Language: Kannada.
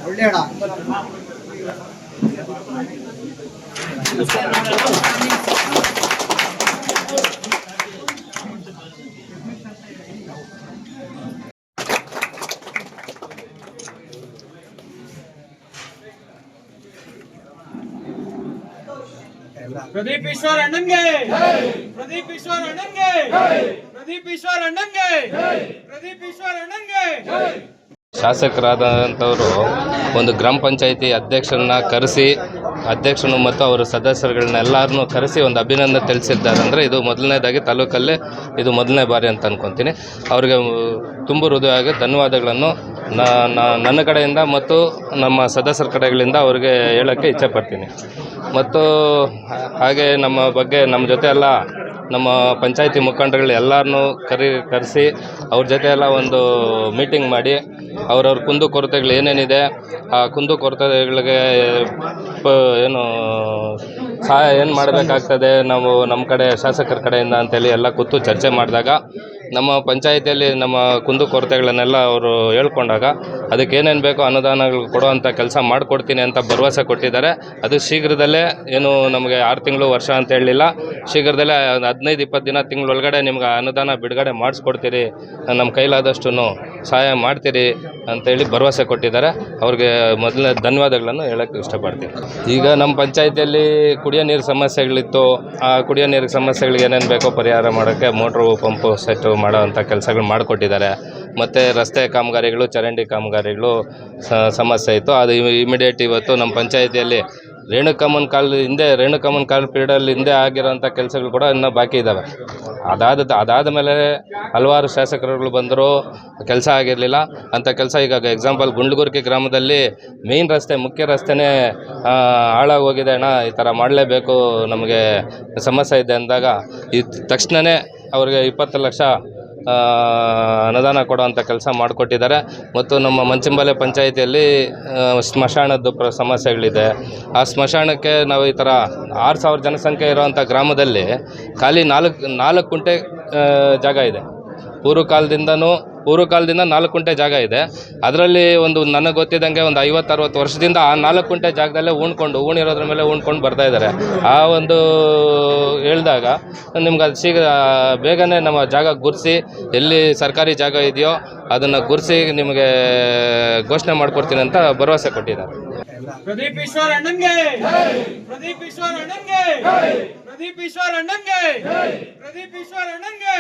ಪ್ರದೀಪ್ ಈಶ್ವರ್ ಅಣ್ಣನ್ಗೆ ಪ್ರದೀಪ್ ಈಶ್ವರ್ ಅಣ್ಣನ್ಗೆ ಪ್ರದೀಪ್ ಈಶ್ವರ್ ಅಣ್ಣನ್ಗೆ ಪ್ರದೀಪ್ ಈಶ್ವರ್ ಅಣ್ಣನ್ಗೆ. ಶಾಸಕರಾದಂಥವರು ಒಂದು ಗ್ರಾಮ ಪಂಚಾಯಿತಿ ಅಧ್ಯಕ್ಷರನ್ನ ಕರೆಸಿ, ಅಧ್ಯಕ್ಷನು ಮತ್ತು ಅವರ ಸದಸ್ಯರುಗಳನ್ನ ಎಲ್ಲರನ್ನೂ ಕರೆಸಿ ಒಂದು ಅಭಿನಂದನೆ ತಿಳಿಸಿದ್ದಾರೆ. ಅಂದರೆ ಇದು ಮೊದಲನೇದಾಗಿ ತಾಲೂಕಲ್ಲೇ ಇದು ಮೊದಲನೇ ಬಾರಿ ಅಂತ ಅಂದ್ಕೊತೀನಿ. ಅವರಿಗೆ ತುಂಬ ಹೃದಯವಾಗಿ ಧನ್ಯವಾದಗಳನ್ನು ನನ್ನ ಕಡೆಯಿಂದ ಮತ್ತು ನಮ್ಮ ಸದಸ್ಯರ ಕಡೆಗಳಿಂದ ಅವರಿಗೆ ಹೇಳೋಕ್ಕೆ ಇಚ್ಛೆಪಡ್ತೀನಿ. ಮತ್ತು ಹಾಗೆ ನಮ್ಮ ಬಗ್ಗೆ ನಮ್ಮ ಜೊತೆ ಎಲ್ಲ ನಮ್ಮ ಪಂಚಾಯಿತಿ ಮುಖಂಡರುಗಳು ಎಲ್ಲರನ್ನೂ ಕರೆಸಿ ಅವ್ರ ಜೊತೆ ಎಲ್ಲ ಒಂದು ಮೀಟಿಂಗ್ ಮಾಡಿ ಅವ್ರವ್ರ ಕುಂದುಕೊರತೆಗಳು ಏನೇನಿದೆ ಆ ಕುಂದುಕೊರತೆಗಳಿಗೆ ಏನು ಸಹಾಯ ಏನು ಮಾಡಬೇಕಾಗ್ತದೆ ನಾವು ನಮ್ಮ ಕಡೆ ಶಾಸಕರ ಕಡೆಯಿಂದ ಅಂತೇಳಿ ಎಲ್ಲ ಕೂತು ಚರ್ಚೆ ಮಾಡಿದಾಗ ನಮ್ಮ ಪಂಚಾಯಿತಿಯಲ್ಲಿ ನಮ್ಮ ಕುಂದುಕೊರತೆಗಳನ್ನೆಲ್ಲ ಅವರು ಹೇಳ್ಕೊಂಡಾಗ ಅದಕ್ಕೆ ಏನೇನು ಬೇಕೋ ಅನುದಾನಗಳು ಕೊಡುವಂಥ ಕೆಲಸ ಮಾಡಿಕೊಡ್ತೀನಿ ಅಂತ ಭರವಸೆ ಕೊಟ್ಟಿದ್ದಾರೆ. ಅದು ಶೀಘ್ರದಲ್ಲೇ ಏನು ನಮಗೆ 6 ತಿಂಗಳು ವರ್ಷ ಅಂತ ಹೇಳಲಿಲ್ಲ, ಶೀಘ್ರದಲ್ಲೇ 15-20 ದಿನ ತಿಂಗಳೊಳಗಡೆ ನಿಮ್ಗೆ ಅನುದಾನ ಬಿಡುಗಡೆ ಮಾಡಿಸ್ಕೊಡ್ತೀರಿ, ನಮ್ಮ ಕೈಲಾದಷ್ಟು ಸಹಾಯ ಮಾಡ್ತೀರಿ ಅಂತೇಳಿ ಭರವಸೆ ಕೊಟ್ಟಿದ್ದಾರೆ. ಅವ್ರಿಗೆ ಮೊದಲನೇ ಧನ್ಯವಾದಗಳನ್ನು ಹೇಳೋಕ್ಕೆ ಇಷ್ಟಪಡ್ತೀನಿ. ಈಗ ನಮ್ಮ ಪಂಚಾಯಿತಿಯಲ್ಲಿ ಕುಡಿಯೋ ನೀರು ಸಮಸ್ಯೆಗಳಿತ್ತು. ಆ ಕುಡಿಯೋ ನೀರಿನ ಸಮಸ್ಯೆಗಳಿಗೆ ಏನೇನು ಬೇಕೋ ಪರಿಹಾರ ಮಾಡೋಕ್ಕೆ ಮೋಟ್ರು ಪಂಪು ಸೆಟ್ಟು ಮಾಡೋವಂಥ ಕೆಲಸಗಳು ಮಾಡಿಕೊಟ್ಟಿದ್ದಾರೆ. ಮತ್ತು ರಸ್ತೆ ಕಾಮಗಾರಿಗಳು, ಚರಂಡಿ ಕಾಮಗಾರಿಗಳು ಸಮಸ್ಯೆ ಇತ್ತು. ಅದು ಇಮಿಡಿಯೇಟ್ ಇವತ್ತು ನಮ್ಮ ಪಂಚಾಯಿತಿಯಲ್ಲಿ ರೇಣುಕಮ್ಮನ ಕಾಲ ಪೀರಿಯಡಲ್ಲಿ ಹಿಂದೆ ಆಗಿರೋಂಥ ಕೆಲಸಗಳು ಕೂಡ ಇನ್ನೂ ಬಾಕಿ ಇದ್ದಾವೆ. ಅದಾದ ಮೇಲೆ ಹಲವಾರು ಶಾಸಕರುಗಳು ಬಂದರೂ ಕೆಲಸ ಆಗಿರಲಿಲ್ಲ. ಅಂಥ ಕೆಲಸ ಈಗ ಎಕ್ಸಾಂಪಲ್ ಗುಂಡ್ಲುಗುರ್ಕಿ ಗ್ರಾಮದಲ್ಲಿ ಮೇಯ್ನ್ ರಸ್ತೆ, ಮುಖ್ಯ ರಸ್ತೆನೇ ಹಾಳಾಗೋಗಿದೆ ಅಣ್ಣ, ಈ ಥರ ಮಾಡಲೇಬೇಕು, ನಮಗೆ ಸಮಸ್ಯೆ ಇದೆ ಅಂದಾಗ ಈ ತಕ್ಷಣವೇ ಅವ್ರಿಗೆ 20 ಲಕ್ಷ ಅನುದಾನ ಕೊಡುವಂಥ ಕೆಲಸ ಮಾಡಿಕೊಟ್ಟಿದ್ದಾರೆ. ಮತ್ತು ನಮ್ಮ ಮಂಚಂಬಾಲೆ ಪಂಚಾಯಿತಿಯಲ್ಲಿ ಸ್ಮಶಾನದ ಸಮಸ್ಯೆಗಳಿದೆ. ಆ ಸ್ಮಶಾನಕ್ಕೆ ನಾವು ಈ ಥರ 6000 ಜನಸಂಖ್ಯೆ ಇರುವಂಥ ಗ್ರಾಮದಲ್ಲಿ ಖಾಲಿ 4 ಕುಂಟೆ ಜಾಗ ಇದೆ. ಪೂರ್ವಕಾಲದಿಂದ 4 ಕುಂಟೆ ಜಾಗ ಇದೆ. ಅದರಲ್ಲಿ ನನಗೆ ಗೊತ್ತಿದ್ದಂಗೆ ಒಂದು 50-60 ವರ್ಷದಿಂದ ಆ 4 ಕುಂಟೆ ಜಾಗದಲ್ಲೇ ಉಣ್ಣಿರೋದ್ರ ಮೇಲೆ ಉಣ್ಕೊಂಡು ಬರ್ತಾಯಿದ್ದಾರೆ. ಆ ಒಂದು ಹೇಳಿದಾಗ ನಿಮ್ಗೆ ಅದು ಬೇಗನೆ ನಮ್ಮ ಜಾಗ ಗುರ್ಸಿ, ಎಲ್ಲಿ ಸರ್ಕಾರಿ ಜಾಗ ಇದೆಯೋ ಅದನ್ನು ಗುರ್ಸಿ ನಿಮಗೆ ಘೋಷಣೆ ಮಾಡಿಕೊಡ್ತೀನಿ ಅಂತ ಭರವಸೆ ಕೊಟ್ಟಿದ್ದಾರೆ. ಪ್ರದೀಪ್ ಈಶ್ವರ್ ಅಣ್ಣನ್ಗೆ ಪ್ರದೀಪ್ ಈಶ್ವರ್ ಅಣ್ಣನ್ಗೆ ಪ್ರದೀಪ್ ಈಶ್ವರ್ ಅಣ್ಣನ್ಗೆ ಪ್ರದೀಪ್ ಈಶ್ವರ್ ಅಣ್ಣನ್ಗೆ